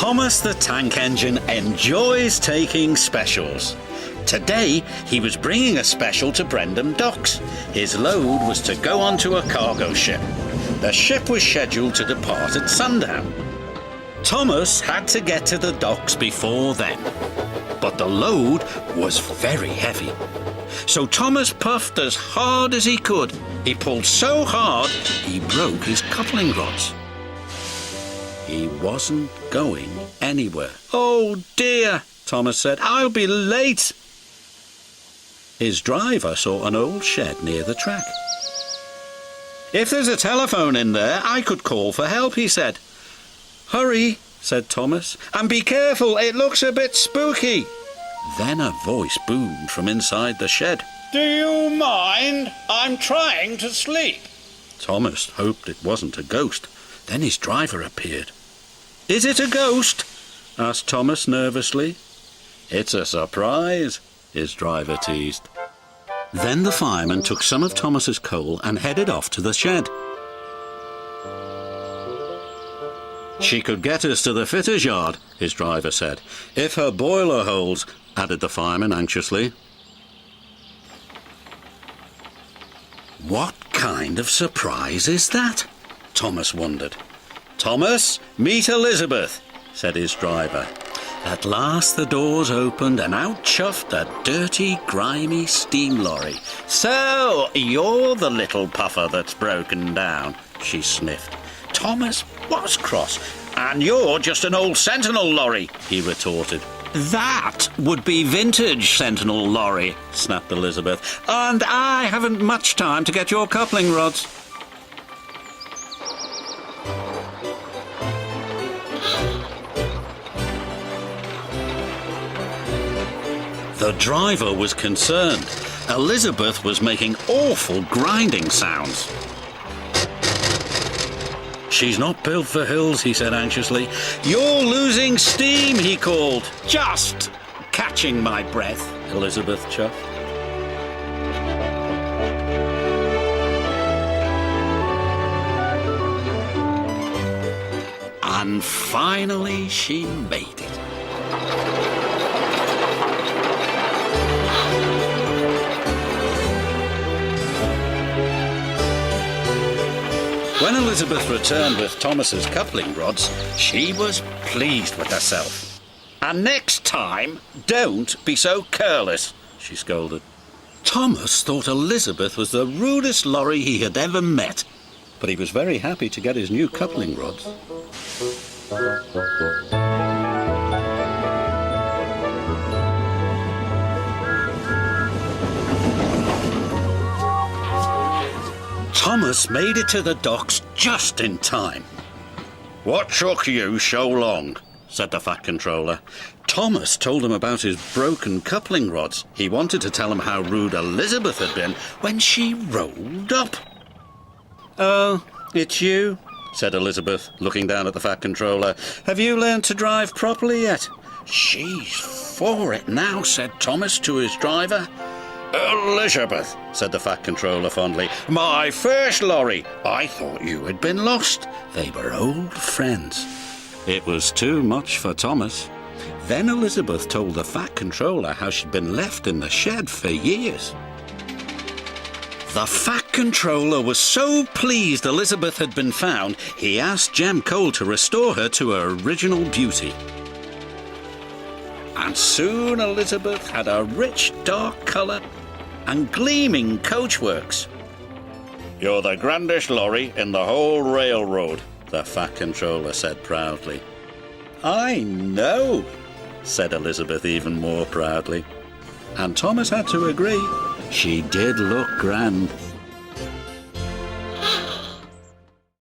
Thomas the Tank Engine enjoys taking specials. Today, he was bringing a special to Brendam Docks. His load was to go onto a cargo ship. The ship was scheduled to depart at sundown. Thomas had to get to the docks before then, but the load was very heavy. So Thomas puffed as hard as he could. He pulled so hard, he broke his coupling rods. He wasn't going anywhere. "Oh dear," Thomas said, "I'll be late." His driver saw an old shed near the track. "If there's a telephone in there, I could call for help," he said. "Hurry," said Thomas, "and be careful, it looks a bit spooky." Then a voice boomed from inside the shed. "Do you mind? I'm trying to sleep." Thomas hoped it wasn't a ghost. Then his driver appeared. "Is it a ghost?" asked Thomas nervously. "It's a surprise," his driver teased. Then the fireman took some of Thomas's coal and headed off to the shed. "She could get us to the fitter's yard," his driver said. "If her boiler holds," added the fireman anxiously. What kind of surprise is that? Thomas wondered. "Thomas, meet Elizabeth," said his driver. At last the doors opened and out chuffed a dirty, grimy steam lorry. "So, you're the little puffer that's broken down," she sniffed. Thomas was cross. "And you're just an old Sentinel lorry," he retorted. "That would be vintage Sentinel lorry," snapped Elizabeth. "And I haven't much time to get your coupling rods." The driver was concerned. Elizabeth was making awful grinding sounds. "She's not built for hills," he said anxiously. "You're losing steam," he called. "Just catching my breath," Elizabeth chuffed. And finally she made it. When Elizabeth returned with Thomas's coupling rods, she was pleased with herself. "And next time, don't be so careless," she scolded. Thomas thought Elizabeth was the rudest lorry he had ever met, but he was very happy to get his new coupling rods. Thomas made it to the docks just in time. "What took you so long?" said the Fat Controller. Thomas told him about his broken coupling rods. He wanted to tell him how rude Elizabeth had been when she rolled up. "Oh, it's you," said Elizabeth, looking down at the Fat Controller. "Have you learned to drive properly yet?" "She's for it now," said Thomas to his driver. "Elizabeth," said the Fat Controller fondly, "my first lorry. I thought you had been lost." They were old friends. It was too much for Thomas. Then Elizabeth told the Fat Controller how she'd been left in the shed for years. The Fat Controller was so pleased Elizabeth had been found, he asked Jem Cole to restore her to her original beauty. And soon Elizabeth had a rich dark colour and gleaming coachworks. "You're the grandest lorry in the whole railroad," the Fat Controller said proudly. "I know," said Elizabeth even more proudly. And Thomas had to agree. She did look grand.